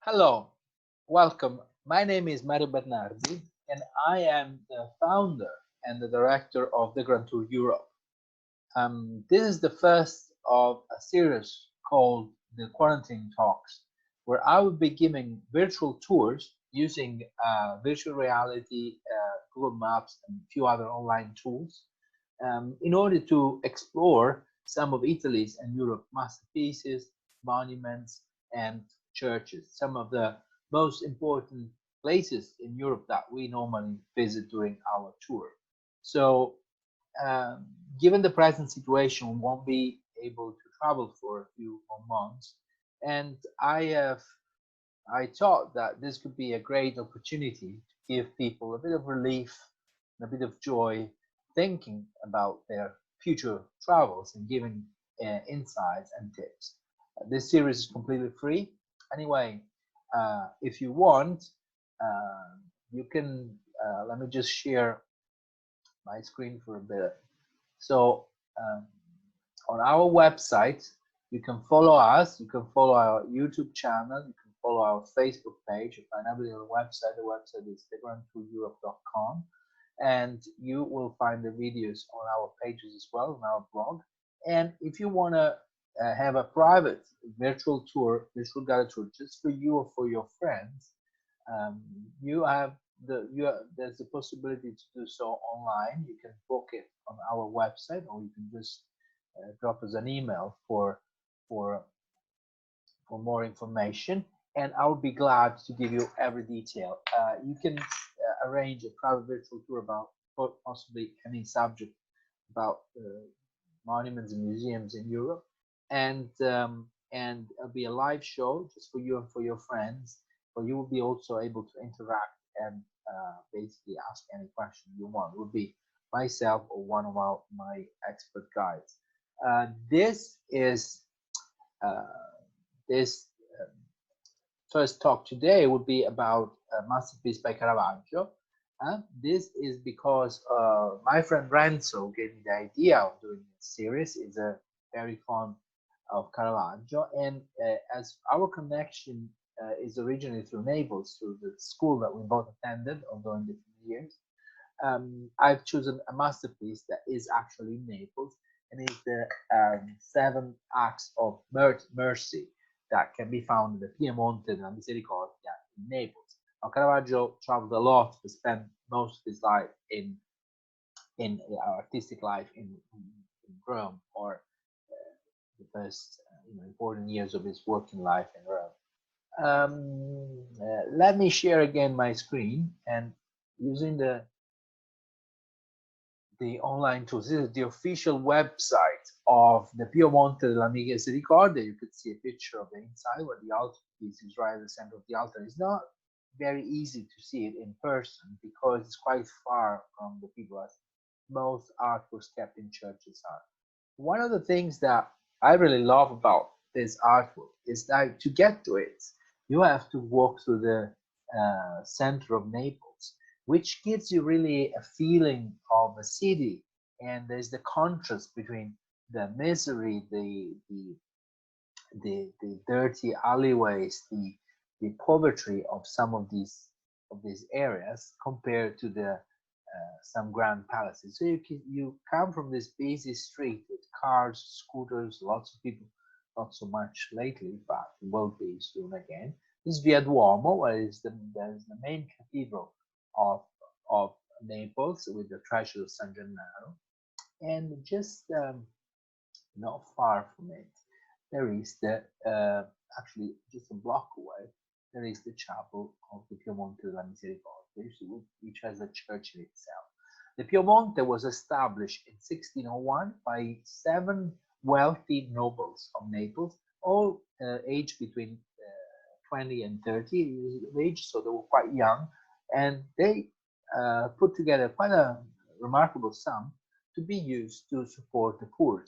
Hello, welcome. My name is Mario Bernardi, and I am the founder and the director of the Grand Tour Europe. This is the first of a series called the Quarantine Talks, where I will be giving virtual tours using virtual reality, Google Maps, and a few other online tools in order to explore some of Italy's and Europe's masterpieces, monuments, and churches, some of the most important places in Europe that we normally visit during our tour. So, um, given the present situation, we won't be able to travel for a few more months, and I thought that this could be a great opportunity to give people a bit of relief and a bit of joy thinking about their future travels and giving insights and tips. This series is completely free. Anyway, if you want, uh, you can, let me just share my screen for a bit. So, um, on our website, you can follow us, you can follow our YouTube channel, you can follow our Facebook page. You find everything on the website. The website is thegrandtoureurope.com, and you will find the videos on our pages as well, on our blog. And if you want to have a private virtual tour, virtual guided tour, just for you or for your friends, um, you have there's the possibility to do so online. You can book it on our website, or you can just drop us an email for for more information, and I'll be glad to give you every detail. You can arrange a private virtual tour about possibly any subject about monuments and museums in Europe, and it'll be a live show just for you and for your friends. But you will be also able to interact and basically ask any question you want. It would be myself or one of my expert guides. This is uh, this first talk today would be about a masterpiece by Caravaggio. This is because my friend Renzo gave me the idea of doing this series. He's a very fond of Caravaggio, and as our connection is originally through Naples, through the school that we both attended, although in different years, I've chosen a masterpiece that is actually in Naples, and it's the Seven Acts of Mercy that can be found in the Piemonte della Misericordia in Naples. Now, Caravaggio traveled a lot to spend most of his life in artistic life in Rome, or the first important years of his working life in Rome. Let me share again my screen, and using the online tools. This is the official website of the Piemonte della Misericordia. You could see a picture of the inside where the altarpiece is right at the center of the altar. It's not very easy to see it in person because it's quite far from the people, as most artworks kept in churches are. One of the things that I really love about this artwork is that to get to it, you have to walk through the center of Naples, which gives you really a feeling of a city. And there's the contrast between the misery, the dirty alleyways, the poverty of some of these areas compared to the some grand palaces. So you come from this busy street with cars, scooters, lots of people, not so much lately, but will be soon again. This Via Duomo, where is there's the main cathedral of of Naples with the Treasure of San Gennaro, and just not far from it, there is the actually just a block away. There is the chapel of the Piemonte della Misericordia, which has a church in itself. The Piemonte was established in 1601 by seven wealthy nobles of Naples, all aged between 20 and 30 years of age, so they were quite young, and they put together quite a remarkable sum to be used to support the poor.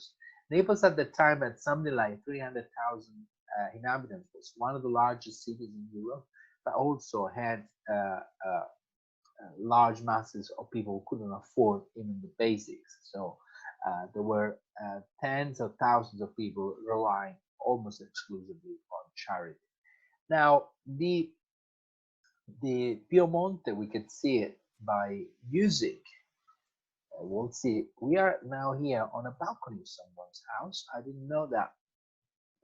Naples at the time had something like 300,000 inhabitants, was one of the largest cities in Europe, but also had large masses of people who couldn't afford even the basics. So there were tens of thousands of people relying almost exclusively on charity. Now, the Piemonte, we can see it by music. We'll see. We are now here on a balcony of someone's house. I didn't know that.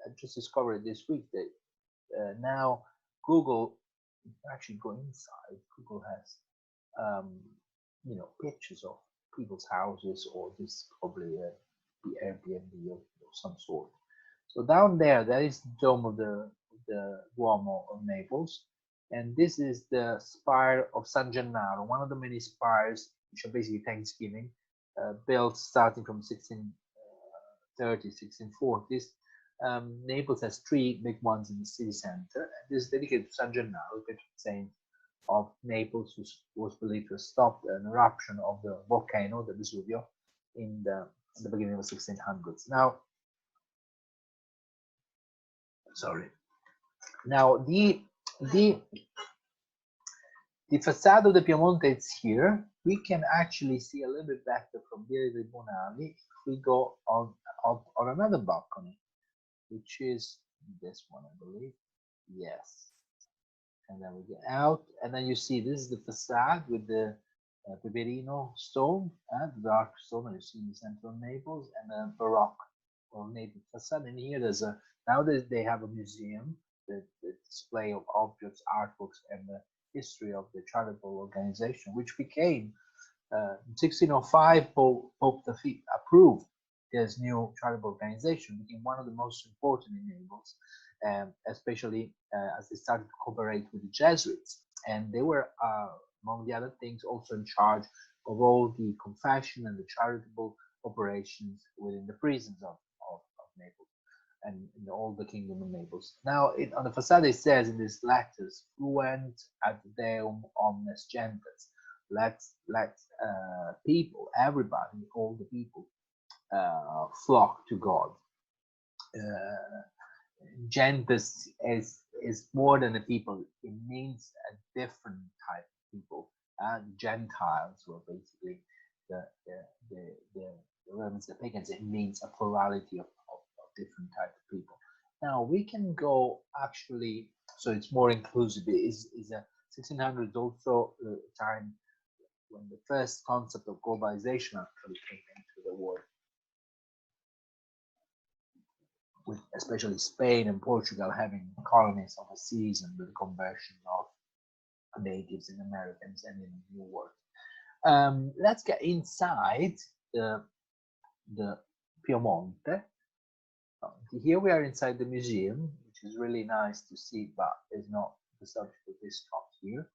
I just discovered this week that now Google, you can actually go inside. Google has, you know, pictures of people's houses, or this probably the Airbnb of some sort. So down there, that is the dome of the Duomo of Naples, and this is the spire of San Gennaro, one of the many spires which are basically Thanksgiving, built starting from 1630s, 1640s. Naples has three big ones in the city center, and this is dedicated to San Gennaro, patron saint of Naples, who was believed to have stopped an eruption of the volcano, the Vesuvio, in the beginning of the 1600s. Now, sorry. Now the facade of the Piemonte is here. We can actually see a little bit better from Via dei Tribunali if we go on another balcony, which is this one, I believe. Yes. And then we get out, and then you see this is the facade with the Peperino stone, the dark stone that you see in the center of Naples, and the Baroque ornated facade. And here there's a, now they have a museum, the display of objects, artworks, and the history of the charitable organization, which became in 1605, Pope V approved this new charitable organization, became one of the most important in Naples, especially as they started to cooperate with the Jesuits. And they were, among the other things, also in charge of all the confession and the charitable operations within the prisons of Naples and in all the kingdom of Naples. Now, on the facade, it says in these letters, "Fluent ad Deum omnes gentes." Let people, everybody, all the people, flock to God. Gentes is more than a people. It means a different type of people. Gentiles were basically the Romans, the pagans. It means a plurality of different types of people. Now we can go actually, so it's more inclusive. It is a 1600s also the time when the first concept of globalization actually came into the world, with especially Spain and Portugal having colonies overseas and the conversion of natives and Americans and in the New World. Let's get inside the Piemonte. Here we are inside the museum, which is really nice to see, but is not the subject of this talk here.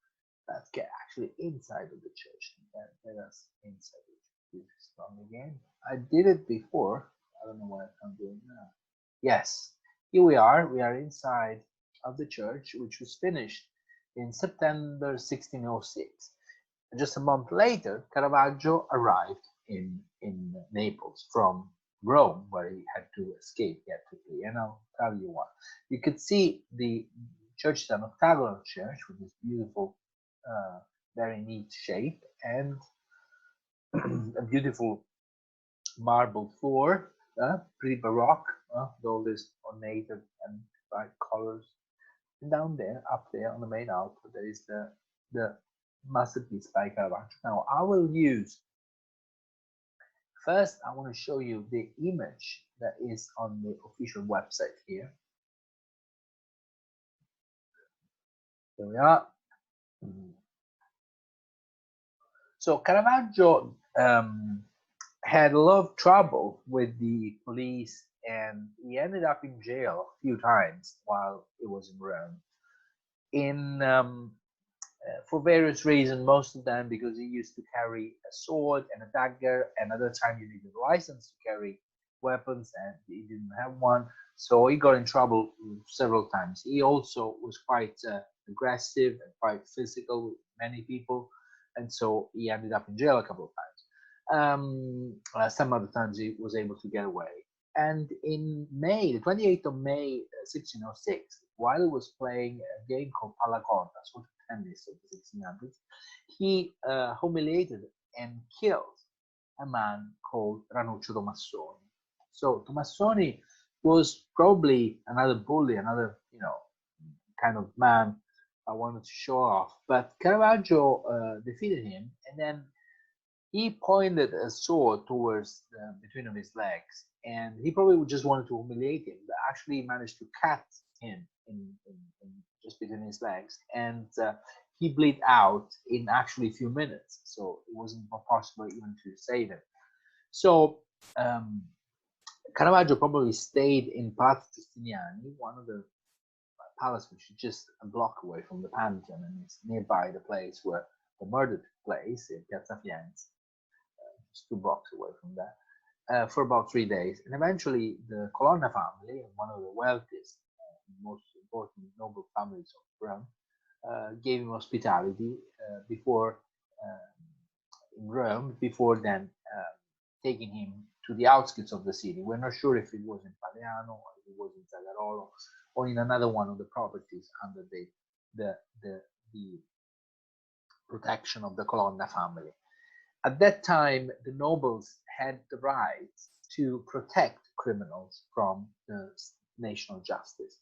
Let's get actually inside of the church. Let us inside the church. This is wrong again. I did it before. I don't know what I'm doing now. Yes, here we are. We are inside of the church, which was finished in September 1606. And just a month later, Caravaggio arrived in Naples from Rome, where he had to escape. He had to flee, and I'll tell you what. You could see the church is an octagonal church with this beautiful, very neat shape, and a beautiful marble floor, pretty baroque, with all these ornated and bright colors. And down there, up there on the main altar, there is the masterpiece by Caravaggio. Now I will use, first I want to show you the image that is on the official website here. There we are. So Caravaggio had a lot of trouble with the police, and he ended up in jail a few times while he was in Rome. For various reasons, most of them because he used to carry a sword and a dagger, and at the time you needed a license to carry weapons, and he didn't have one, so he got in trouble several times. He also was quite aggressive and quite physical with many people, and so he ended up in jail a couple of times. Some other times he was able to get away. And in May, the 28th of May, 1606, while he was playing a game called Palacorda, sort of tennis of the 1600s, he humiliated and killed a man called Ranuccio Tomassoni. So Tomassoni was probably another bully, another, kind of man I wanted to show off. But Caravaggio defeated him, and then he pointed a sword towards between of his legs, and he probably just wanted to humiliate him, but actually managed to cut him in just between his legs, and he bleed out in actually a few minutes, so it wasn't possible even to save him. So Caravaggio probably stayed in Palazzo Giustiniani, one of the palace which is just a block away from the Pantheon, and it's nearby the place where the murder took place in Piazza Firenze, just 2 blocks away from there, for about 3 days. And eventually the Colonna family, one of the wealthiest, most important noble families of Rome, gave him hospitality before in Rome, before then taking him to the outskirts of the city. We're not sure if it was in Paleano or if it was in Zagarolo or in another one of the properties under the protection of the Colonna family. At that time, the nobles had the right to protect criminals from the national justice.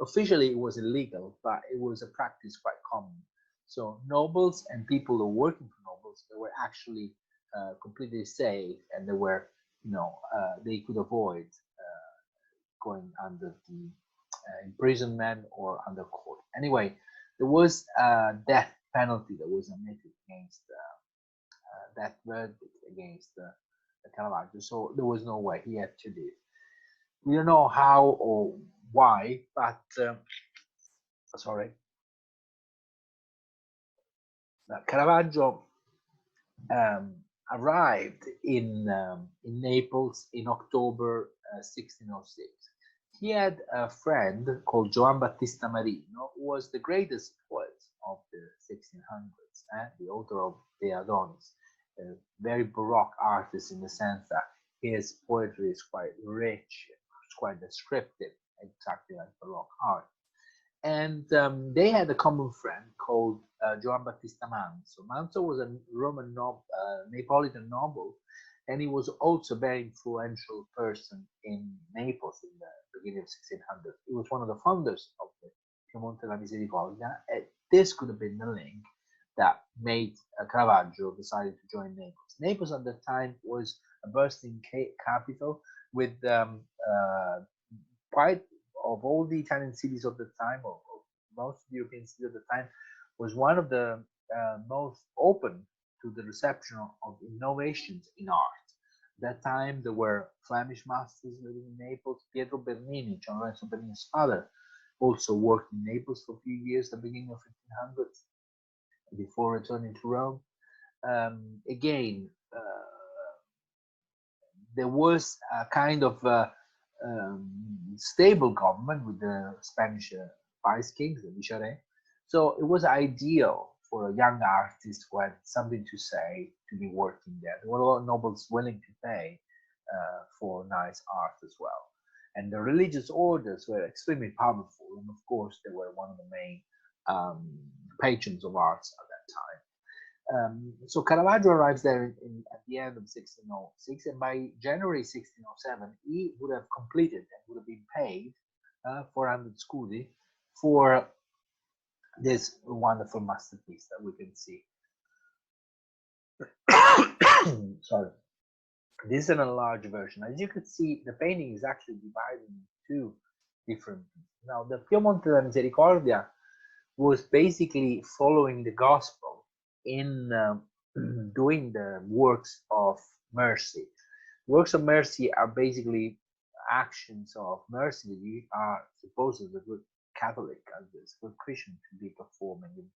Officially, it was illegal, but it was a practice quite common. So nobles and people who were working for nobles, they were actually completely safe, and they were, they could avoid going under the imprisonment or under court. Anyway, there was a death penalty that was admitted against that verdict against the Caravaggio, so there was no way, he had to leave. We don't know how or why, but Caravaggio arrived in Naples in October 1606. He had a friend called Giovan Battista Marino, who was the greatest poet of the 1600s, the author of De Adonis, a very Baroque artist in the sense that his poetry is quite rich, it's quite descriptive, exactly like Baroque art. And they had a common friend called Giovan Battista Manzo. Manzo was a Roman Neapolitan noble, and he was also a very influential person in Naples in the beginning of 1600. He was one of the founders of the Monte, della Misericordia. This could have been the link that made Caravaggio decided to join Naples. Naples at that time was a bursting capital with quite of all the Italian cities of the time, or most of the European cities of the time, was one of the most open to the reception of innovations in art. At that time, there were Flemish masters living in Naples. Pietro Bernini, Gian Lorenzo Bernini's father, also worked in Naples for a few years at the beginning of 1500s before returning to Rome. Again, there was a kind of stable government with the Spanish vice kings, the Viceroy. So it was ideal for a young artist who had something to say to be working there. There were a lot of nobles willing to pay for nice art as well. And the religious orders were extremely powerful, and of course they were one of the main patrons of arts at that time. So Caravaggio arrives there at the end of 1606, and by January 1607, he would have completed and would have been paid 400 scudi for this wonderful masterpiece that we can see. Sorry. This is an enlarged version. As you could see, the painting is actually divided into 2 different. Now, the Monte della Misericordia was basically following the gospel in doing the works of mercy. Works of mercy are basically actions of mercy that you are supposed as a good Catholic, as a good Christian, to be performing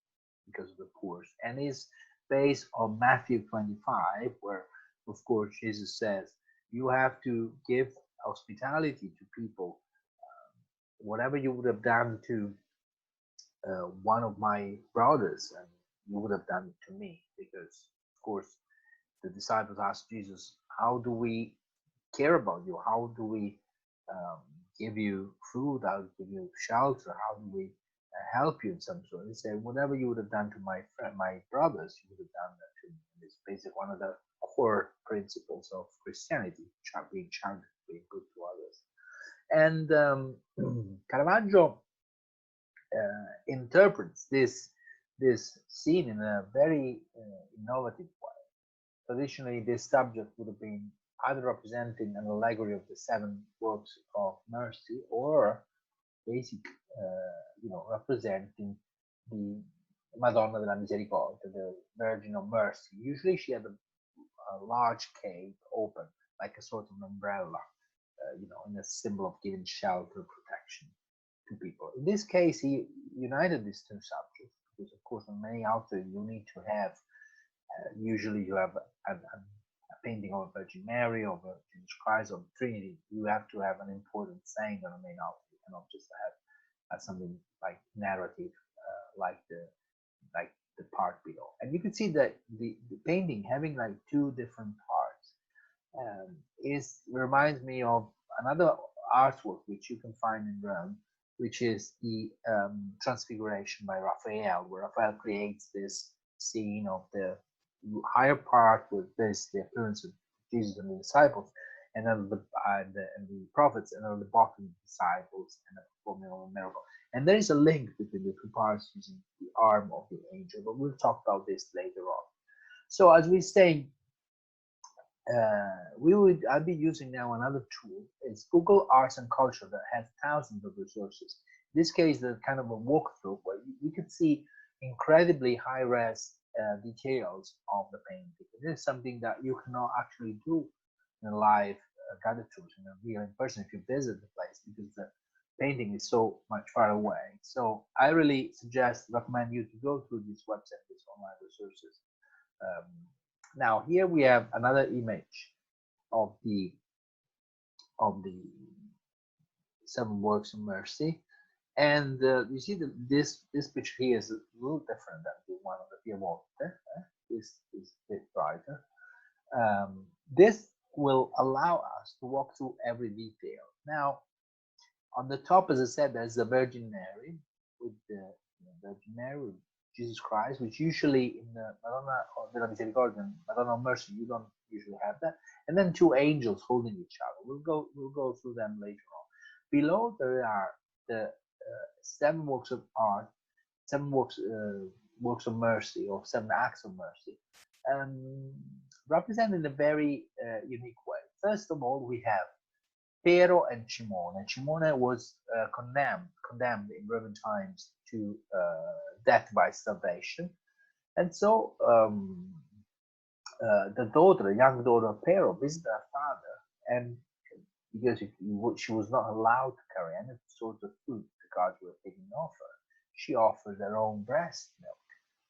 because of the poor, and is based on Matthew 25, where of course Jesus says you have to give hospitality to people, whatever you would have done to one of my brothers, and you would have done it to me. Because of course the disciples asked Jesus, how do we care about you? How do we give you food? How do we give you shelter? How do we help you in some sort? He said, whatever you would have done to my brothers, you would have done that to me. It's basically one of the core principles of Christianity, being charitable, being good to others. And Caravaggio interprets this scene in a very innovative way. Traditionally, this subject would have been either representing an allegory of the seven works of mercy, or basic, representing the Madonna della Misericordia, the Virgin of Mercy. Usually, she had a large cape open, like a sort of umbrella, in a symbol of giving shelter, protection to people. In this case, he united these two subjects because, of course, on many altars you need to have. Usually, you have a painting of a Virgin Mary, of a Jesus Christ, of the Trinity. You have to have an important saint on the main altar. You cannot just have something like narrative, like the part below. And you can see that the painting having like two different parts reminds me of another artwork which you can find in Rome, which is the Transfiguration by Raphael, where Raphael creates this scene of the higher part with the appearance of Jesus and the disciples, and then the prophets, and then the bottom, the disciples, and the performing of a miracle. And there is a link between the two parts using the arm of the angel, but we'll talk about this later on. So as we say, I'll be using now another tool. It's Google Arts and Culture, that has thousands of resources. In this case, there's kind of a walkthrough where you can see incredibly high-res details of the painting. This is something that you cannot actually do in a live guided tours, in a real person, if you visit the place, because the painting is so much far away. So I really recommend you to go through this website, these online resources. Now here we have another image of the seven works of mercy, and you see that this picture here is a little different than the one of the Piemonte. This is a bit brighter. This will allow us to walk through every detail. Now, on the top, as I said, there's the Virgin Mary with with Jesus Christ, which usually in the Madonna della Misericordia and Madonna of Mercy, you don't usually have that. And then two angels holding each other. We'll go through them later on. Below there are the seven works of art, seven works of mercy, or seven acts of mercy, represented in a very unique way. First of all, we have Pero and Cimone. Cimone was condemned in Roman times to death by starvation, and so the young daughter of Pero, visited her father, and because she was not allowed to carry any sort of food the gods were taking off her, she offered her own breast milk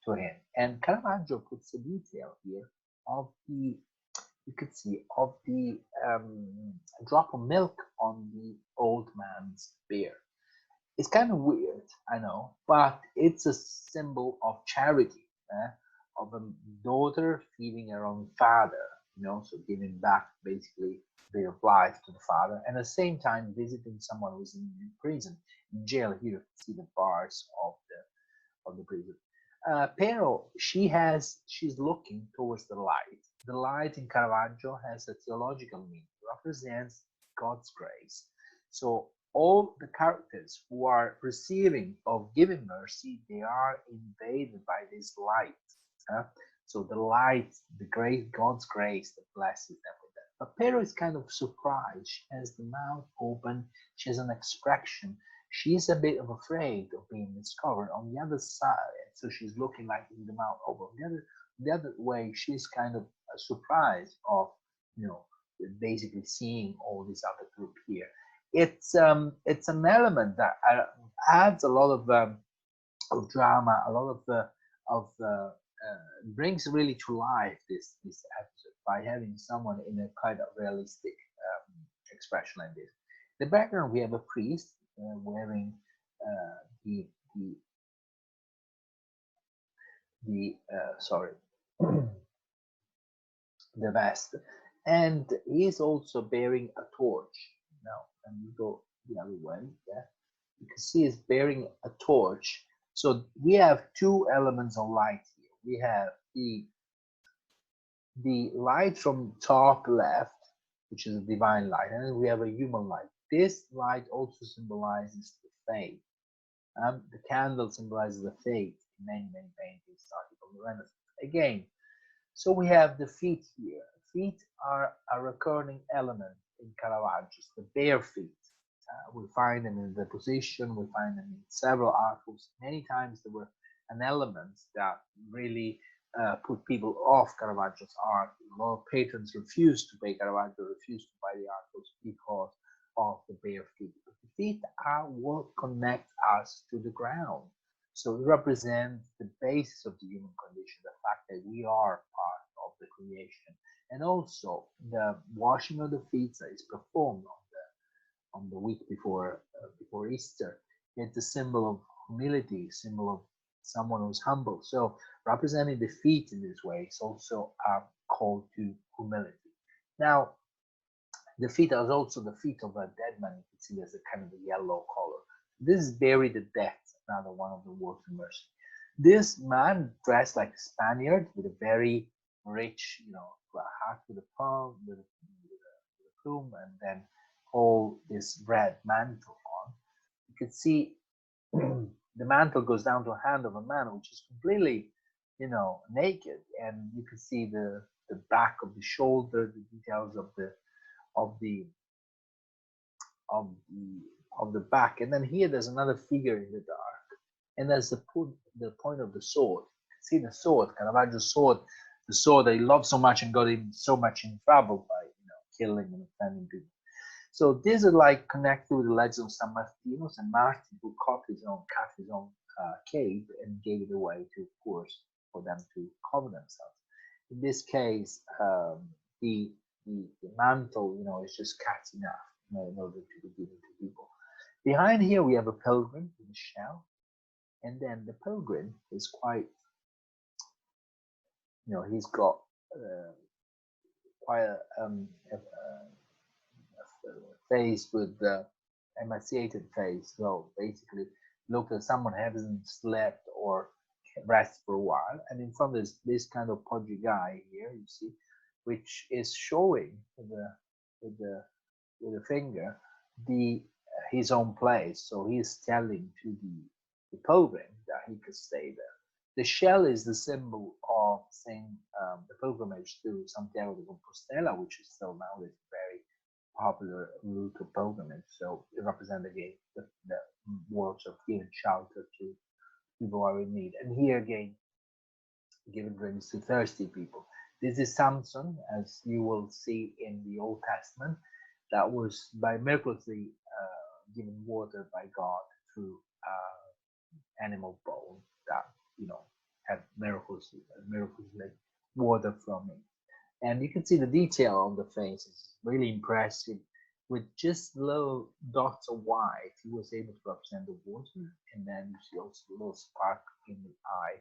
to him. And Caravaggio puts a detail here of the drop of milk on the old man's beard. It's kind of weird, I know, but it's a symbol of charity, of a daughter feeding her own father, so giving back basically a bit of life to the father, and at the same time visiting someone who's in prison, in jail. Here you can see the bars of the prison. Pero, she's looking towards the light. The light in Caravaggio has a theological meaning, represents God's grace. So all the characters who are receiving of giving mercy, they are invaded by this light. So the light, the grace, God's grace that blesses them with that. But Pero is kind of surprised. She has the mouth open. She has an expression. She's a bit of afraid of being discovered. On the other side, so she's looking like in the mouth open. The other way, she's kind of surprised of, basically seeing all this other group here. It's an element that adds a lot of drama, a lot of brings really to life this episode by having someone in a kind of realistic expression like this. In the background, we have a priest wearing the vest, and he's also bearing a torch. Now, and we go the other way. Yeah, you can see he's bearing a torch. So we have two elements of light here. We have the light from top left, which is a divine light, and then we have a human light. This light also symbolizes the faith. The candle symbolizes the faith in many, many paintings starting from the Renaissance. Again, so we have the feet here. Feet are a recurring element in Caravaggio's, the bare feet. We find them in the position, we find them in several artworks. Many times there were an element that really put people off Caravaggio's art. A lot of patrons refused to pay Caravaggio, refused to buy the artworks because of the bare feet. But the feet are what connect us to the ground. So it represents the basis of the human condition, the fact that we are part of the creation. And also the washing of the feet that is performed on the week before Easter. It's a symbol of humility, symbol of someone who's humble. So representing the feet in this way is also a call to humility. Now, the feet are also the feet of a dead man. You can see there's a kind of a yellow color. This is buried at death, another one of the works of mercy. This man dressed like a Spaniard with a very rich, hat with a palm, with a plume, and then all this red mantle on. You can see the mantle goes down to a hand of a man, which is completely, naked, and you can see the back of the shoulder, the details of the of the of the of the back. And then here there's another figure in the dark, and there's the point of the sword. See the sword, Caravaggio's sword, the sword that he loved so much and got him so much in trouble by killing and offending people. So these are like connected with the legend of San Martino, San Martin, who cut his own cape and gave it away to poor for them to cover themselves. In this case, the mantle, is just cut enough, in order to be given to people. Behind here we have a pilgrim in a shell, and then the pilgrim is quite, he's got quite a face with the emaciated face. So basically, look at someone hasn't slept or rest for a while, and in front there's this kind of podgy guy here, you see, which is showing with the finger his own place. So he's telling to the pilgrim that he could stay there. The shell is the symbol of the pilgrimage to Santiago de Compostela, which is still nowadays very popular route of pilgrimage. So it represents again the works of giving shelter to people who are in need. And here again, giving drinks to thirsty people. This is Samson, as you will see in the Old Testament, that was by miraculously given water by God through animal bone that had miraculously water from it. And you can see the detail on the face is really impressive. With just little dots of white, he was able to represent the water, and then you see also a little spark in the eye.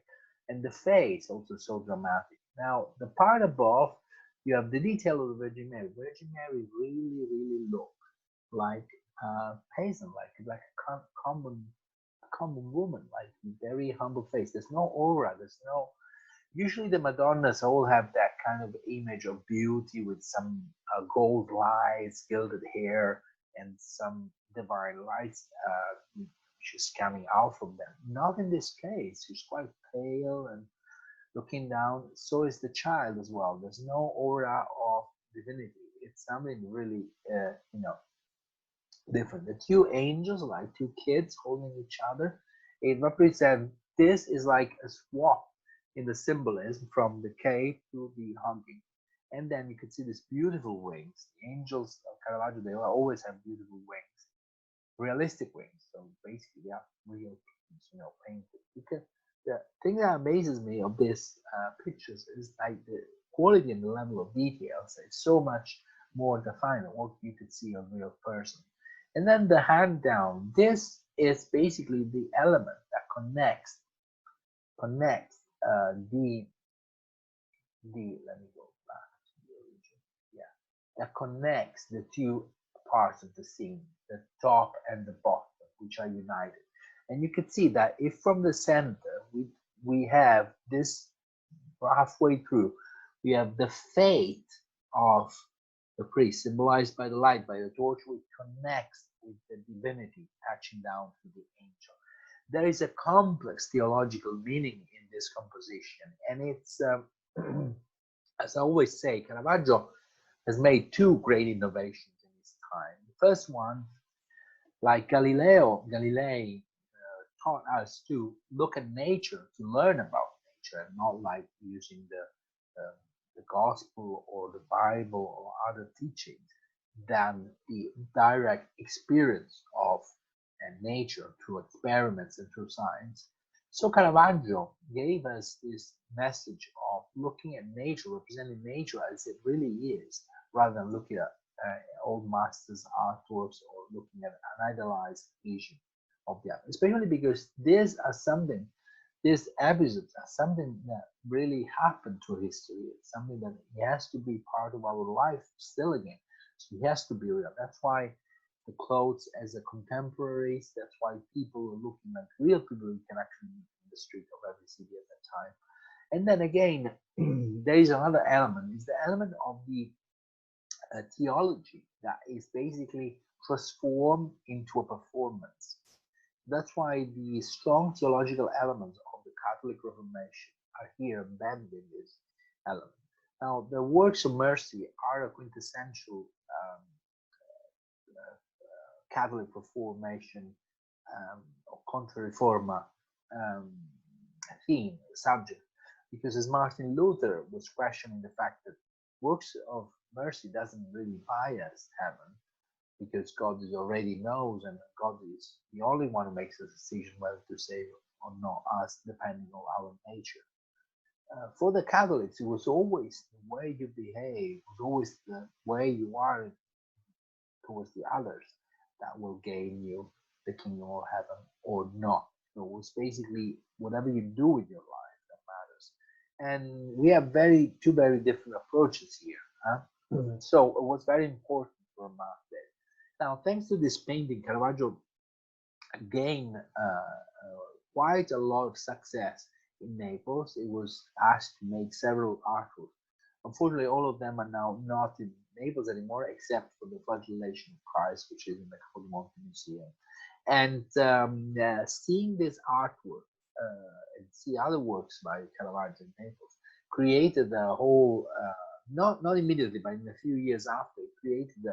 And the face also so dramatic. Now, the part above, you have the detail of the Virgin Mary. Virgin Mary really, really looked like a peasant, like a common woman, like very humble face. There's no aura. There's no. Usually the Madonnas all have that kind of image of beauty with some gold lights, gilded hair, and some divine lights which is coming out from them. Not in this case. She's quite pale and looking down. So is the child as well. There's no aura of divinity. It's something really, different. The two angels, like two kids holding each other, it represents, this is like a swap in the symbolism from the cave to the hugging. And then you can see these beautiful wings. The angels of Caravaggio, they always have beautiful wings, realistic wings. So basically, they are real, painted. The thing that amazes me of these pictures is like the quality and the level of details. It's so much more defined than what you could see of a real person. And then the hand down. This is basically the element that connects let me go back to the origin. Yeah, that connects the two parts of the scene, the top and the bottom, which are united. And you can see that if from the center we have this halfway through, we have the fate of the priest, symbolized by the light, by the torch, which connects with the divinity touching down to the angel. there is a complex theological meaning in this composition, and it's as I always say, Caravaggio has made two great innovations in his time. The first one, like Galilei taught us to look at nature, to learn about nature, and not like using the gospel or the Bible or other teachings, than the direct experience of nature through experiments and through science. So Caravaggio gave us this message of looking at nature, representing nature as it really is, rather than looking at old masters' artworks or looking at an idealized vision of the other. Especially because these episodes are something that really happened to history. It's something that has to be part of our life still again. So it has to be real. That's why the clothes as a contemporaries, that's why people are looking like real people you can actually meet in the street of every city at that time. And then again, there is another element, is the element of the theology that is basically transformed into a performance. That's why the strong theological elements of the Catholic Reformation are here embedded in this element. Now, the works of mercy are a quintessential Catholic Reformation or Contra-Reforma theme, subject, because as Martin Luther was questioning the fact that works of mercy doesn't really buy us heaven, because God is already knows, and God is the only one who makes a decision whether to save or not us, depending on our nature. For the Catholics, it was always the way you behave, it was always the way you are towards the others that will gain you the kingdom of heaven or not. So it's basically whatever you do with your life that matters. And we have two very different approaches here. Huh? So it was very important for Monte. Now, thanks to this painting, Caravaggio gained quite a lot of success in Naples. It was asked to make several artworks. Unfortunately, all of them are now not in Naples anymore, except for the Flagellation of Christ, which is in the Monte Museum. And seeing this artwork and see other works by Caravaggio in Naples created a whole, not immediately, but in a few years after, it created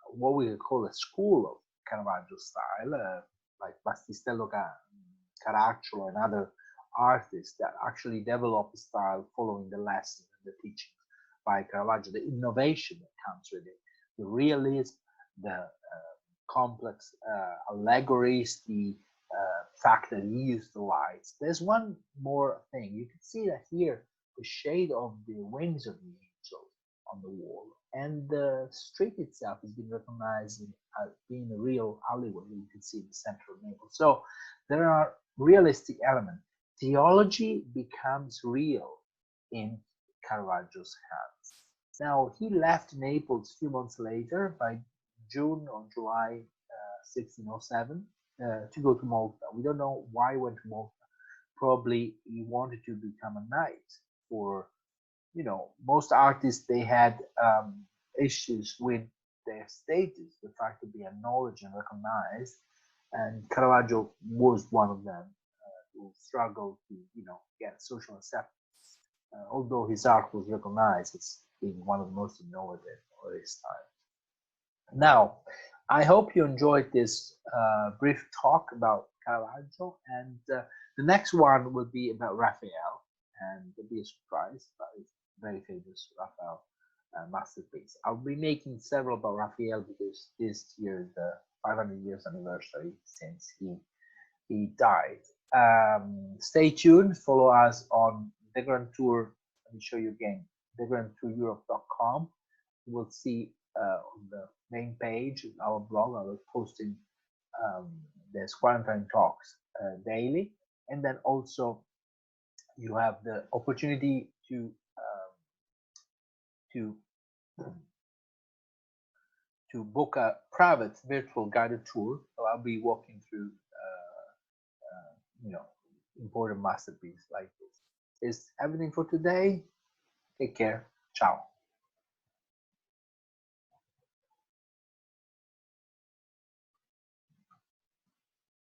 what we could call a school of Caravaggio style, like Battistello Caracciolo and other artists that actually developed the style following the lessons and the teachings by Caravaggio, the innovation that comes with it, the realism, the complex allegories, the fact that he used the lights. There's one more thing. You can see that here, the shade of the wings of the angel on the wall. And the street itself has been recognized as being a real alleyway that you can see in the center of Naples. So there are realistic elements. Theology becomes real in Caravaggio's hands. Now, he left Naples a few months later, by June or July 1607, to go to Malta. We don't know why he went to Malta. Probably he wanted to become a knight. For, most artists, they had issues with their status, the fact to be acknowledged and recognized, and Caravaggio was one of them who struggled to, get social acceptance. Although his art was recognized as being one of the most innovative of his time. Now, I hope you enjoyed this brief talk about Caravaggio, and the next one will be about Raphael, and it'll be a surprise, but it's very famous Raphael masterpiece. I'll be making several about Raphael because this year is the 500 years anniversary since he died. Stay tuned, follow us on the Grand Tour. Let me show you again, thegrandtoureurope.com. You will see on the main page of our blog, I was posting there's quarantine talks daily, and then also you have the opportunity to book a private virtual guided tour. So I'll be walking through important masterpieces like this. Is everything for today. Take care. Ciao.